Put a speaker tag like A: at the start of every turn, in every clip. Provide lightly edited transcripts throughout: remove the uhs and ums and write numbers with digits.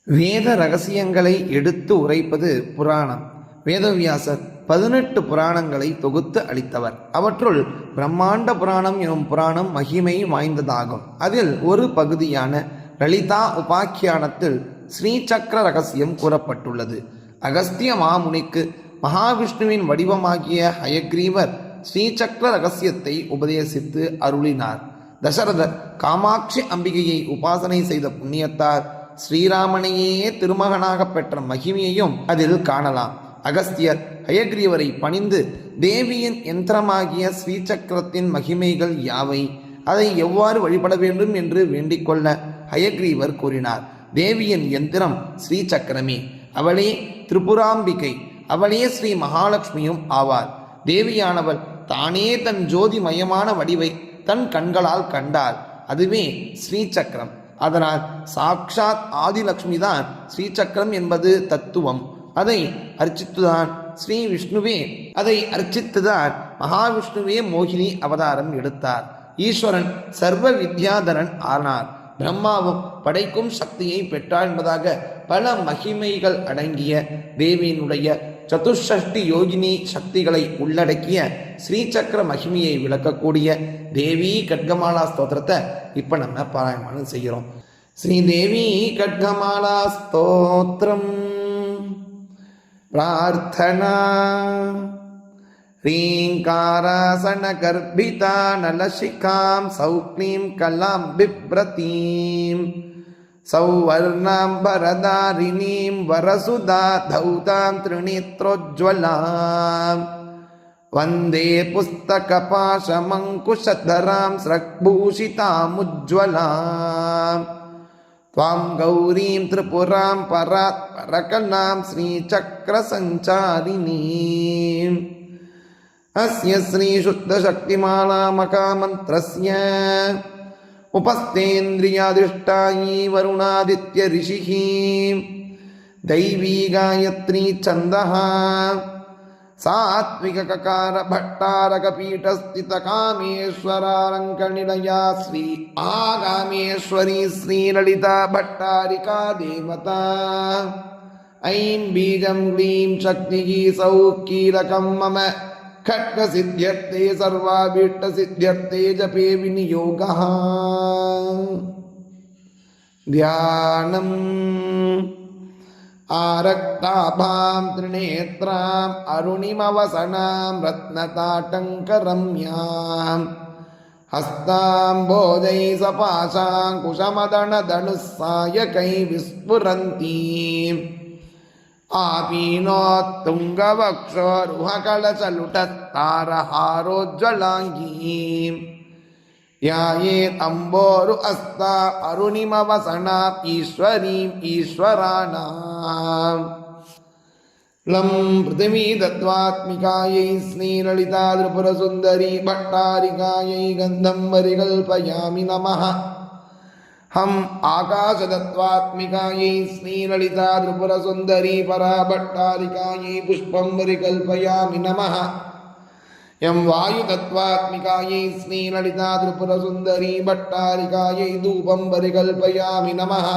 A: வேத ரகசியங்களை எடுத்து உரைப்பது புராணம். வேதவியாசர் 18 புராணங்களை தொகுத்து அளித்தவர். அவற்றுள் பிரம்மாண்ட புராணம் எனும் புராணம் மகிமை வாய்ந்ததாகும். அதில் ஒரு பகுதியான லலிதா உபாக்கியானத்தில் ஸ்ரீசக்கர ரகசியம் கூறப்பட்டுள்ளது. அகஸ்திய மாமுனிக்கு மகாவிஷ்ணுவின் வடிவமாகிய ஹயக்ரீவர் ஸ்ரீசக்கர ரகசியத்தை உபதேசித்து அருளினார். தசரதர் காமாட்சி அம்பிகையை உபாசனை செய்த புண்ணியத்தார் ஸ்ரீராமனையே திருமகனாக பெற்ற மகிமையையும் அதில் காணலாம். அகஸ்தியர் ஹயக்ரீவரை பணிந்து தேவியின் யந்திரமாகிய ஸ்ரீசக்கரத்தின் மகிமைகள் யாவை, அதை எவ்வாறு வழிபட வேண்டும் என்று வேண்டிக் கொள்ள ஹயக்ரீவர் கூறினார். தேவியின் யந்திரம் ஸ்ரீசக்கரமே. அவளே திரிபுராம்பிகை, அவளே ஸ்ரீ மகாலட்சுமியும் ஆவார். தேவியானவள் தானே தன் ஜோதிமயமான வடிவை தன் கண்களால் கண்டாள். அதுவே ஸ்ரீசக்கரம். அதனால் சாக்ஷாத் ஆதிலக்ஷ்மி தான் ஸ்ரீசக்கரம் என்பது தத்துவம். அதை அர்ச்சித்துதான் மகாவிஷ்ணுவே மோகினி அவதாரம் எடுத்தார். ஈஸ்வரன் சர்வ வித்யாதரன் ஆனார். பிரம்மாவும் படைக்கும் சக்தியை பெற்றார் என்பதாக பல மகிமைகள் அடங்கிய தேவியினுடைய சதுஷ்டி யோகினி சக்திகளை உள்ளடக்கிய ஸ்ரீசக்கர மகிமையை விளக்கக்கூடிய தேவி கட்கமாலா ஸ்தோத்திரத்தை இப்போ நம்ம பாராயணம் செய்கிறோம். ஸ்ரீதேவி கட்கமாலா ஸ்தோத்திரம். பிரார்த்தனா ரீங்காராசன கர்ப்பிதா நலசிகாம் சௌக்லீம் கலாம் பிப்ரதீம் சௌவர்ணாம்பரதாரிணீம் வரசுதா தௌதாம் த்ரிநேத்ரோஜ்வலாம் வந்தே புஸ்தகபாசமங்குஷதராம் ஸ்ரக்பூஷிதாமுஜ்வலாம் த்வாம் கௌரீம் திரிபுராம் பராத் பரகலாம் ஸ்ரீசக்கரசஞ்சாரிணீம். அஸ்ய ஸ்ரீசுத்தசக்திமாலா மகாமந்த்ரஸ்ய उपस्थेन्द्रियादृष्टायी वरुणादित्य ऋषिः दैवी गायत्री छन्दः सात्विक ककार भट्टारक पीठस्थित कामेश्वरालङ्कनिलया श्री आगामेश्वरी श्रीललिता भट्टारिका देवता. ऐं बीजं क्लीं शक्तिः सौकीलकं मम खड्ग सिद्ध्यर्थे सर्वाभीष्ट सिद्ध्यर्थे जपे विनियोगः. ध्यानम् आरक्ताभां त्रिनेत्राम् अरुणिमवसनां रत्नताटङ्करम्यां हस्ताम्बोजैः सपाशाङ्कुशमदनधनुः सायकैः विस्फुरन्तीम् आपीनोत्तुङ्गवक्षोरुहकलशलुटत्तारहारोज्ज्वलाङ्गीं ध्यायेत् अम्बोरु अस्ता अरुणिमवसनाम् ईश्वरीम् ईश्वराणाम्. लं पृथिवी दत्त्वात्मिकायै श्रीललिता त्रिपुरसुन्दरी भट्टारिकायै गन्धं परिकल्पयामि नमः. हम आकाशदत्त्वात्मिकायै श्रीललिता त्रिपुरसुन्दरी पराभट्टारिकायै पुष्पं परिकल्पयामि नमः. यं वायुतत्त्वात्मिकायै श्रीललिता त्रिपुरसुन्दरी भट्टारिकायै धूपं परिकल्पयामि नमः.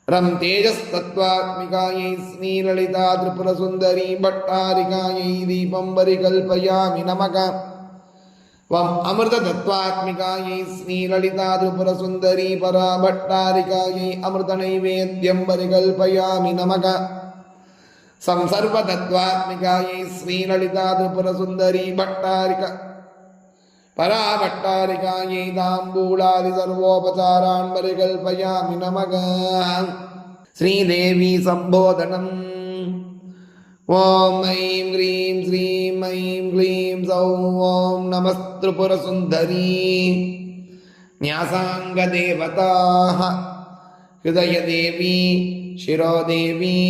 A: रं तेजस्तत्त्वात्मिकायै श्रीललिता त्रिपुरसुन्दरी भट्टारिकायै दीपं परिकल्पयामि नमः. वम अमृततत्त्वात्मिकायै श्रीललिता त्रिपुरसुन्दरी पराभट्टारिकायै अमृतनैवेद्यं परिकल्पयामि नमः. संसर्वतत्त्वात्मिकायै श्रीललिता त्रिपुरसुन्दरी भट्टारिका पराभट्टारिकायै ताम्बूलादि सर्वोपचारान् परिकल्पयामि नमः. श्रीदेवी सम्बोधनम्. ॐ ऐं ह्रीं श्रीं ऐं क्लीं सौं ॐ नमस्त्रिपुरसुन्दरी. न्यासाङ्गदेवताः हृदयदेवी, शिरोदेवी,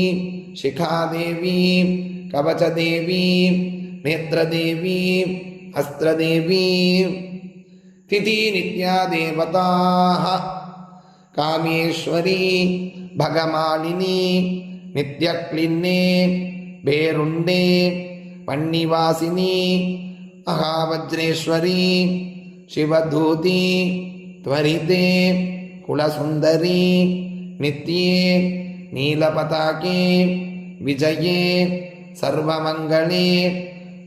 A: शिखादेवी, कवचदेवी, नेत्रदेवी, अस्त्रदेवी. तिथिनित्या देवताः कामेश्वरी, भगमालिनी, नित्यक्लिन्ने, बेरुंडे, पन्निवासिनी, महावज्रेश्वरी, शिवधूति, त्वरिते, कुलसुंदरी, नित्ये नीलपताके विजये सर्वमङ्गले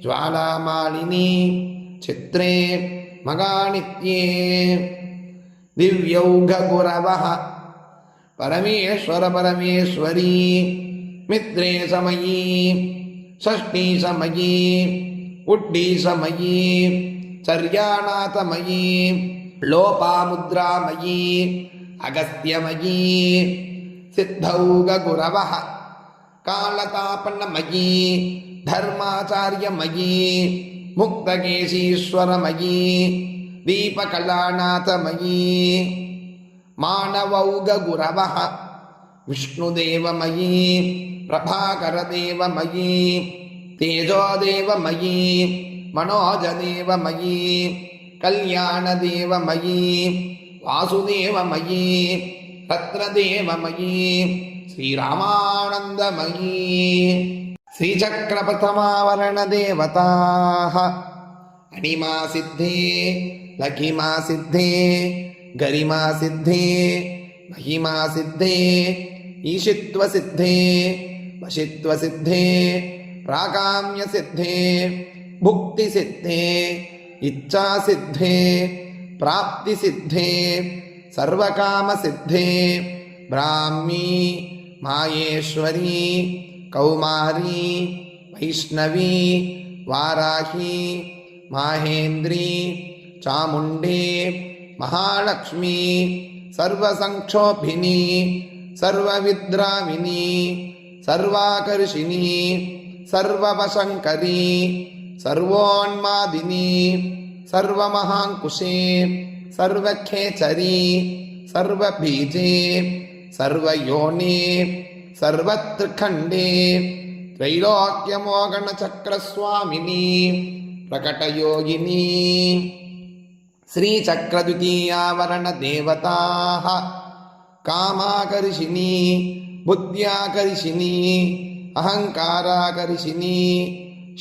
A: ज्वालामालिनी चित्रे मगानित्ये दिव्यौघगुरवः परमेश्वर परमेश्वरी मित्रे समयी षष्ठी समयी उड्डी समयी चर्यानाथमयी लोपामुद्रामयी अगस्त्यमयी सिद्धौघगुरवः कालतापन्नमयी धर्माचार्यमयी मुक्तकेशीश्वरमयी दीपकलानाथमयी मानवौघगुरवः विष्णुदेवमयी प्रभाकरदेवमयी तेजोदेवमयी मनोजदेवमयी कल्याणदेवमयी वासुदेवमयी रत्नदेवमयी श्रीरामानन्दमयी श्रीचक्रप्रथमावरणदेवताः अणिमा सिद्धे लघिमा सिद्धे गरिमा सिद्धे महिमा सिद्धे ईशित्व सिद्धे वशित्व सिद्धे प्राकाम्य सिद्धे भुक्ति सिद्धे इच्छा सिद्धे प्राप्ति सिद्धे सर्वकाम सिद्धे ब्राह्मी माहेश्वरी कौमारी वैष्णवी वाराही माहेन्द्री चामुण्डे महालक्ष्मी सर्वसंक्षोभिनी सर्वविद्राविनी सर्वाकर्षिणी सर्ववशङ्करी सर्वोन्मादिनी सर्वमहाङ्कुशे सर्वखेचरी सर्वबीजे सर्वयोने सर्वत्रिखण्डे त्रैलोक्यमोगणचक्रस्वामिनी प्रकटयोगिनी श्रीचक्रद्वितीयावरणदेवताः कामाकर्षिणी बुद्ध्याकर्षिणी अहङ्काराकर्षिणी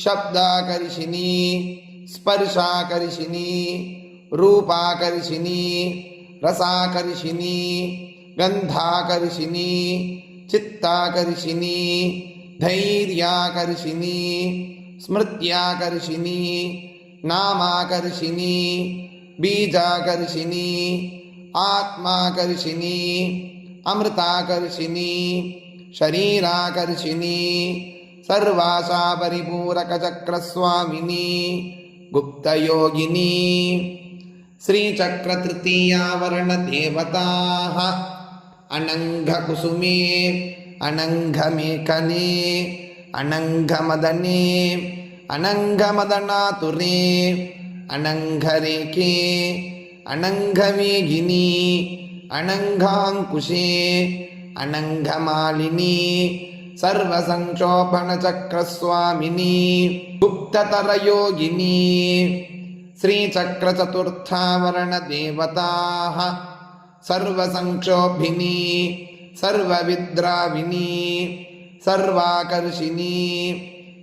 A: शब्दाकर्षिणी स्पर्शाकर्षिणी रूपाकर्षिणी रसाकर्षिणी गन्धाकर्षिणी चित्ताकर्षिणी धैर्याकर्षिणी स्मृत्याकर्षिणी नामाकर्षिणी बीजाकर्षिणी आत्माकर्षिणी अमृताकर्षिणी शरीराकर्षिणी सर्वासा परिपूरकचक्रस्वामिनी गुप्तयोगिनी श्रीचक्रतृतीयावरणदेवताः अनङ्घकुसुमे अनङ्घमेखले अनङ्घमदने अनङ्घमदनातुरे अनङ्घरेखे अनङ्घवेगिनी अनङ्घाङ्कुशे अनङ्घमालिनी सर्वसंक्षोभणचक्रस्वामिनी गुप्ततरयोगिनी श्रीचक्रचतुर्थावरणदेवताः सर्वसंक्षोभिनी सर्वविद्राविनी सर्वाकर्षिणी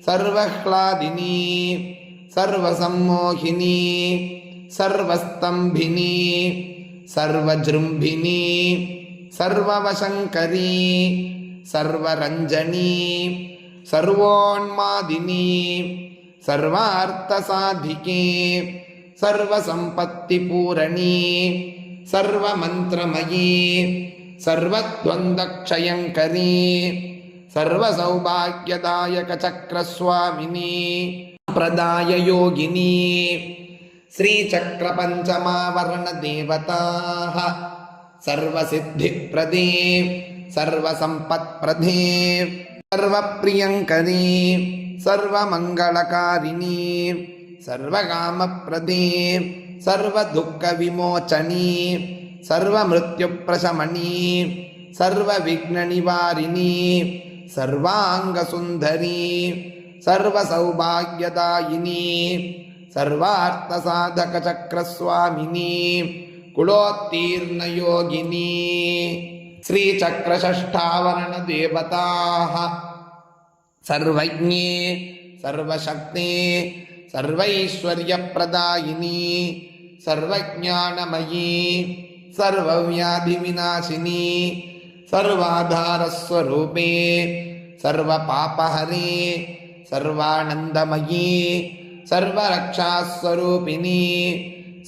A: सर्वह्लादिनी सर्वसम्मोहिनी सर्वस्तंभिनी सर्वजृम्भिनी सर्ववशङ्करी सर्वरञ्जनी सर्वोन्मादिनी सर्वार्थसाधिके सर्वसम्पत्तिपूरणी सर्वमन्त्रमयी सर्वद्वन्द्वक्षयङ्करी सर्वसौभाग्यदायकचक्रस्वामिनी प्रदाययोगिनी श्रीचक्रपञ्चमावरणदेवताः सर्वसिद्धिप्रदे सर्वसम्पत्प्रदे सर्वप्रियङ्करी सर्वमङ्गलकारिणी सर्वकामप्रदे सर्वदुःखविमोचनी सर्वमृत्युप्रशमनी सर्वविघ्ननिवारिणी सर्वाङ्गसुन्दरी सर्वसौभाग्यदायिनी सर्वार्थसाधकचक्रस्वामिनी कुलोत्तीर्णयोगिनी श्रीचक्रषष्ठावरणदेवताः सर्वज्ञे सर्वशक्ते सर्वैश्वर्यप्रदायिनी सर्वज्ञानमयी सर्वव्याधिविनाशिनी सर्वाधारस्वरूपे सर्वपापहरे सर्वानन्दमयी सर्वरक्षास्वरूपिणी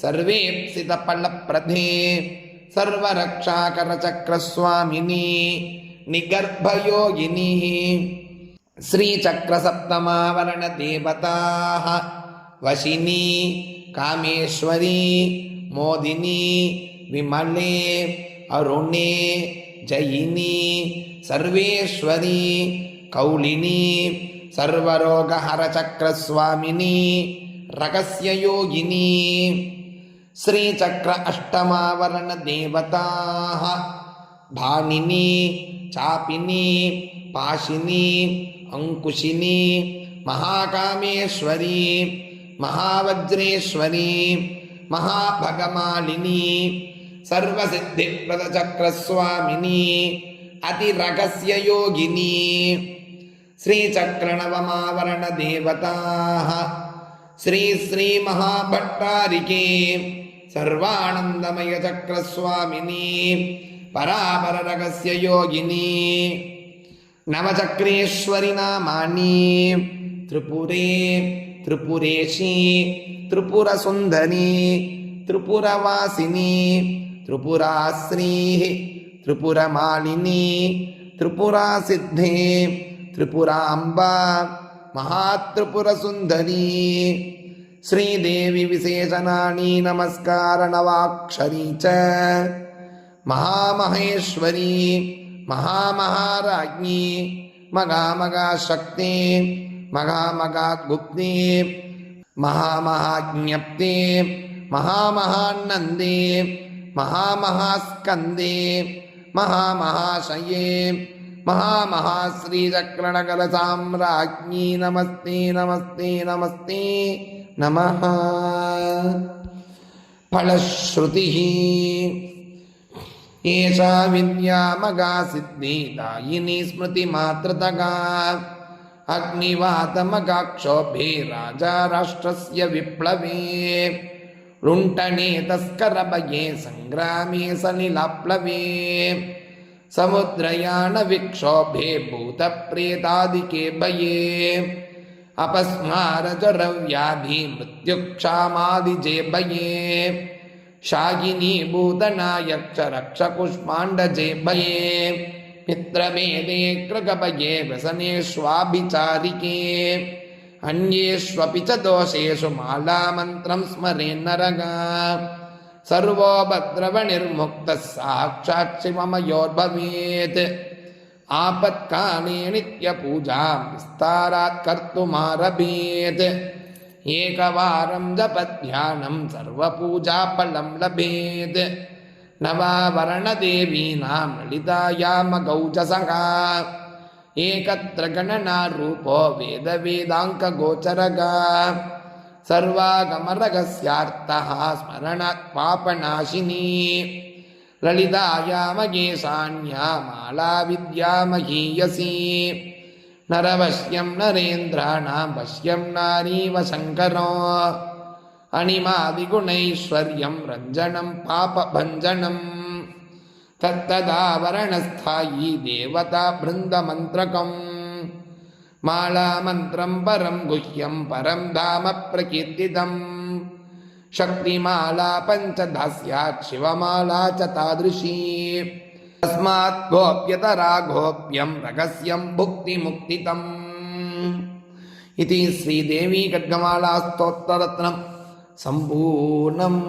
A: सर्वेप्सितफलप्रदे सर्वरक्षाकरचक्रस्वामिनी निगर्भयोगिनी श्रीचक्रसप्तमावरणदेवताः वशिनी कामेश्वरी मोदिनी विमले अरुणे जयिनी सर्वेश्वरी कौलिनी सर्वरोगहरचक्रस्वामिनी रगस्ययोगिनी श्रीचक्र अष्टमावरणदेवताः भानिनी चापिनी पाशिनी अंकुशिनी महाकामेश्वरी महावज्रेश्वरी महाभगमालिनी सर्वसिद्धिप्रदचक्रस्वामिनी अतिरगस्ययोगिनी श्रीचक्रनवमावरणदेवताः श्री श्री महाभट्टारिके सर्वानन्दमयचक्रस्वामिनी परापररगस्ययोगिनी नवचक्रेश्वरि नामानि त्रिपुरे त्रिपुरेशी त्रिपुरसुन्दरी त्रिपुरवासिनी त्रिपुराश्रीः त्रिपुरमालिनी त्रिपुरासिद्धे त्रिपुराम्बा महात्रिपुरसुन्दरी श्रीदेवी विशेषणानि नमस्कारनवाक्षरी च महामहेश्वरी महामहाराज्ञी मगामगाशक्ति मगामगागुप्ते महामहाज्ञप्ते महामहानन्दे महामहास्कन्दे महामहाशये महामहाश्रीचक्रणकलसाम्राज्ञी नमस्ते नमस्ते नमस्ते नमः। फलश्रुतिः एषा विद्यामगा सिद्धिदायिनी स्मृतिमात्रतगा अग्निवातमगाक्षोभे राजा राष्ट्रस्य विप्लवे लुण्ठने तस्करभये संग्रामे सलिलाप्लवे समुद्रयानविक्षोभे भूतप्रेतादिके भये अपस्मारज्वरव्याधि मृत्युक्षामादिजे भये शागिनी भूतनायक्षरक्षकुष्माण्डजे भये मित्रभेदे कृगभये व्यसनेष्वाभिचारिके अन्येष्वपि च दोषेषु मालामन्त्रं स्मरेन्नरगा सर्वोपद्रवनिर्मुक्तः साक्षात् शिवमयोर्भवेत् आपत्काले नित्यपूजां विस्तारात् कर्तुमारभेत् एकवारं जपध्यानं सर्वपूजाफलं लभेत् नवावरणदेवीनां ललितायामगौजसः एकत्र गणनारूपो वेदवेदाङ्कगोचरः सर्वागमरहस्यार्थः स्मरणात् पापनाशिनी ललितायामगेशान्या माला विद्यामहीयसी नरवश्यं नरेन्द्राणां वश्यं नारीव शङ्करो अणिमादिगुणैश्वर्यं रञ्जनं पापभञ्जनम् तत्तदावरणस्थायी देवता बृन्दमन्त्रकम् मालामन्त्रं परं गुह्यं परं धाम प्रकीर्तितम् शक्तिमाला पञ्चधा स्यात् शिवमाला च तादृशी तस्मात् गोप्यतरा गोप्यं रहस्यं भुक्तिमुक्तितम् इति श्रीदेवी खड्गमाला स्तोत्ररत्नं सम्पूर्णम्।